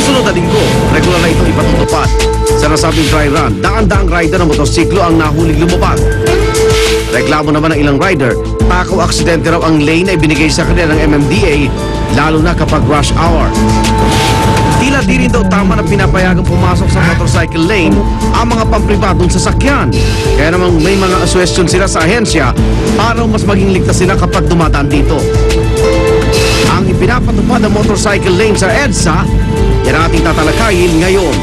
susunod na linggo, regular na itong ipatutupad. Sa nasabing dry run, daan-daang rider ng motosiklo ang nahuling lumabag. Reklamo naman ng ilang rider, takaw aksidente raw ang lane na ibinigay sa kanila ng MMDA, lalo na kapag rush hour. Tila di rin daw tama na pinapayagang pumasok sa motorcycle lane ang mga pampribadong sasakyan. Kaya namang may mga aswestyon sila sa ahensya para mas maging ligtas sila kapag dumadaan dito. Ang ipinapatupad ng motorcycle lane sa EDSA, yan ang ating tatalakayin ngayon.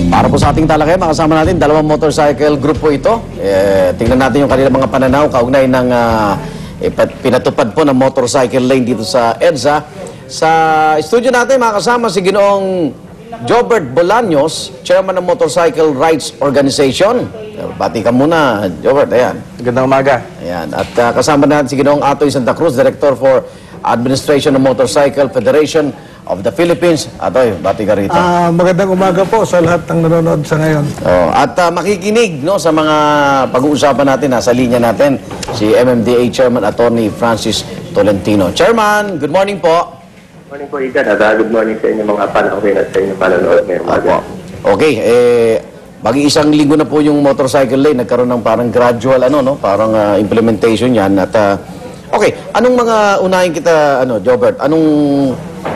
Para po sa ating talakay, makasama natin dalawang motorcycle group po ito. Tingnan natin yung kanilang mga pananaw kaugnay ng pinatupad po ng motorcycle lane dito sa EDSA. Sa studio natin, makasama si Ginoong Jobert Bolaños, Chairman ng Motorcycle Rights Organization. Bati ka muna, Jobert. Ayan. Magandang umaga. Ayan. At kasama natin si Ginoong Atoy Santa Cruz, Director for Administration ng Motorcycle Federation of the Philippines. Atoy, bati ka rito. Magandang umaga po sa lahat ng nanonood sa ngayon. At makikinig no, sa mga pag-uusapan natin, nasa linya natin, si MMDA Chairman Attorney Francis Tolentino. Chairman, good morning po. Good morning po, Igan. At good morning sa inyong mga panahon at sa inyong panonood ngayong umaga. Okay, bagi isang linggo na po yung motorcycle lane, nagkaroon ng parang gradual, parang implementation yan. At, okay, anong mga unahin kita, Jobert,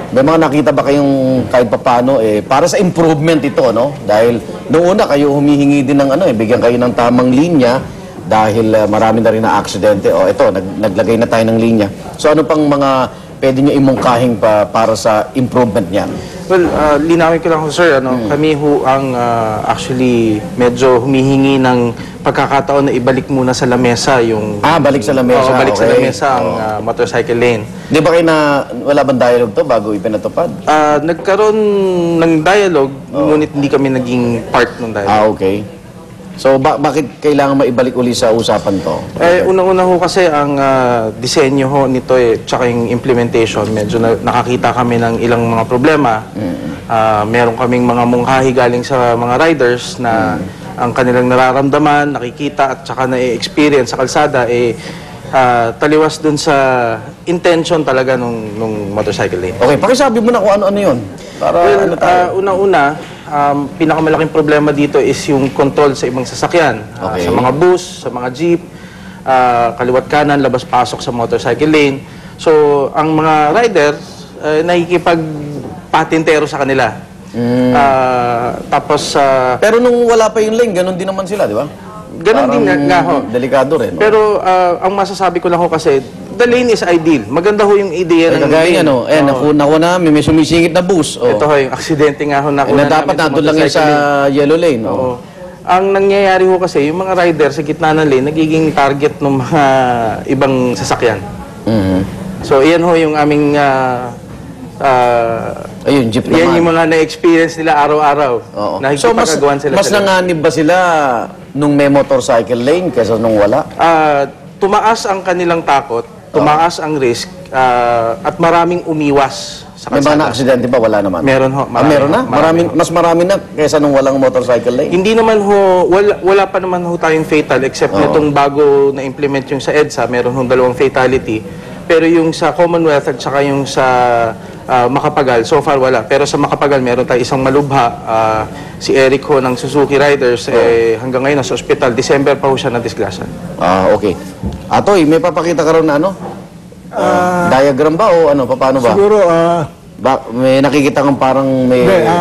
may mga nakita ba kayong kahit paano para sa improvement ito, no? Dahil noong una kayo humihingi din ng bigyan kayo ng tamang linya dahil marami na rin na aksidente. Ito, naglagay na tayo ng linya. So ano pang mga pwede nyo imungkahing para sa improvement niyan? Well, linawin ko lang ko, sir, kami ang actually medyo humihingi ng pagkakataon na ibalik muna sa lamesa yung... balik sa lamesa. Balik sa lamesa ang motorcycle lane. Di ba kayo wala bang dialogue to bago ipinatupad? Nagkaroon ng dialogue, ngunit hindi kami naging part ng dialogue. Okay. So, bakit kailangan maibalik uli sa usapan to? Unang-una ho kasi ang disenyo ho nito tsaka yung implementation, medyo nakakita kami ng ilang mga problema. Meron kaming mga mungkahi galing sa mga riders na ang kanilang nararamdaman, nakikita at tsaka na-experience sa kalsada taliwas dun sa intention talaga nung motorcycle lane. Okay, pakisabi mo na kung ano-ano yun. Para unang-una, pinakamalaking problema dito is yung control sa ibang sasakyan. Sa mga bus, sa mga jeep, kaliwat kanan, labas-pasok sa motorcycle lane. So, ang mga rider, nakikipagpatintero sa kanila. Pero nung wala pa yung lane, ganun din naman sila, di ba? Ganun din nga ho. Delikado rin. No? Pero ang masasabi ko lang ho kasi, the lane is ideal. Maganda ho yung ideya ng lane. Nakuha na, may sumisingit na bus. Ito ho, yung aksidente nga ho nakuha namin dapat nandun lang yun sa yellow lane. Ang nangyayari ho kasi, yung mga rider sa gitna ng lane, nagiging target ng mga ibang sasakyan. So, iyan ho yung aming ayun, jeep naman. yan yung mga na-experience nila araw-araw. So, mas nanganib ba sila nung may motorcycle lane kaysa nung wala? Tumaas ang kanilang takot, tumaas ang risk, at maraming umiwas sa kalsada. May mga na-aksidente ba? Wala naman? Meron ho. Meron na? Mas marami na kaysa nung walang motorcycle lane? Hindi naman ho, wala pa naman ho tayong fatal except nitong bago na-implement yung sa EDSA, meron ho 2 fatality. Pero yung sa Commonwealth at saka yung sa Makapagal, so far wala. Pero sa Makapagal, meron tayo isang malubha. Si Eric ho ng Suzuki Riders, hanggang ngayon nasa ospital. December pa ho siya na-disgrasya. Okay. Atoy, may papakita ka rin na diagram ba o paano ba? Siguro, may nakikita kang parang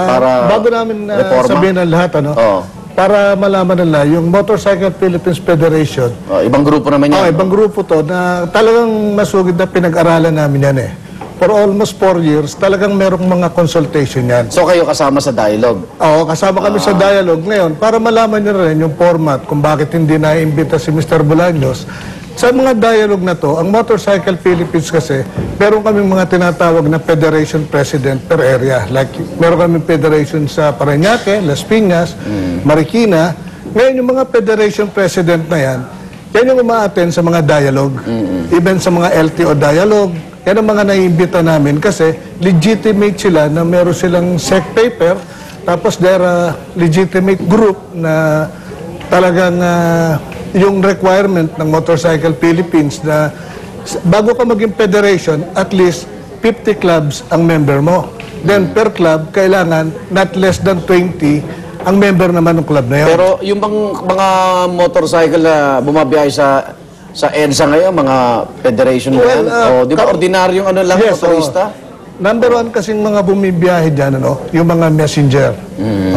para bago namin reforma? sabihin ang lahat, para malaman nila, yung Motorcycle Philippines Federation. Ibang grupo naman yan. Ibang grupo to na talagang masugid na pinag-aralan namin yan For almost 4 years, talagang merong mga consultation yan. So kayo kasama sa dialogue? Oo, kasama kami sa dialogue ngayon para malaman nyo rin yung format kung bakit hindi naiimbita si Mr. Bolaños. Sa mga dialogue na to, ang Motorcycle Philippines kasi, meron kaming mga tinatawag na Federation President per area. Like, meron kaming Federation sa Parañaque, Las Piñas, Marikina. Ngayon, yung mga Federation President na yan yung umaattend sa mga dialogue. Even sa mga LTO dialogue, yan ang mga naiimbita namin kasi legitimate sila na meron silang SEC paper, tapos they're a legitimate group na talagang yung requirement ng Motorcycle Philippines na bago ka maging federation, at least 50 clubs ang member mo. Then per club, kailangan not less than 20 ang member naman ng club na yun. Pero yung mga motorcycle na bumabiyahe sa EDSA ngayon, mga federation na yan, o di ba ordinaryong ano lang, Yes, motorista? Number one kasing mga bumibiyahe dyan, yung mga messenger.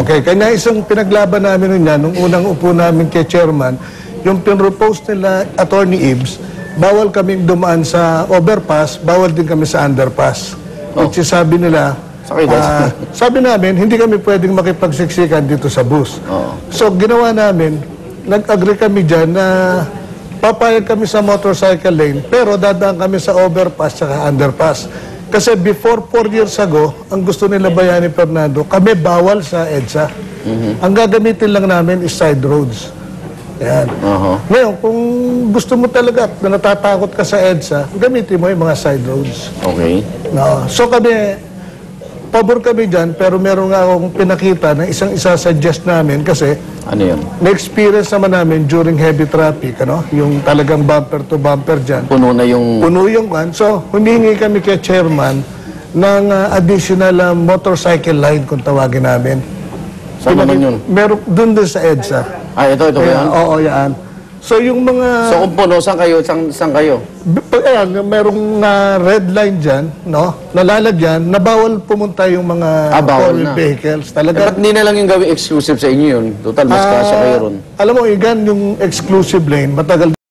Okay, kaya isang pinaglaban namin nun yan, nung unang upo namin kay chairman, yung pinropose nila, Attorney Ibs, bawal kaming dumaan sa overpass, bawal din kami sa underpass. Which is sabi nila, Sakit, sabi namin, hindi kami pwedeng makipagsiksikan dito sa bus. So, ginawa namin, nag-agree kami dyan na papayag kami sa motorcycle lane, pero dadaan kami sa overpass at underpass. Kasi before 4 years ago, ang gusto nila Bayani Fernando, kami bawal sa EDSA. Ang gagamitin lang namin is side roads. Yan. Ngayon, kung gusto mo talaga at natatakot ka sa EDSA, gamitin mo yung mga side roads. Okay. No. So kami, pabor kami dyan, pero meron nga akong pinakita na isang isa-suggest namin kasi Ano yun? na-experience naman namin during heavy traffic, yung talagang bumper to bumper dyan. Puno na yung... Puno yung kan. So, humingi kami kay chairman ng additional motorcycle line kung tawagin namin. Saan naman yun? Meron doon sa EDSA. Ito ba yan? Oo, yan. So, yung mga... So kung puno, saan kayo? Ayan, merong red line dyan, nalalagyan, na bawal pumunta yung mga Bawal four-wheel na. vehicles. Ba't hindi na lang yung gawing exclusive sa inyo yun? Total, mas kasya kayo ron. Alam mo, igan yung exclusive lane, matagal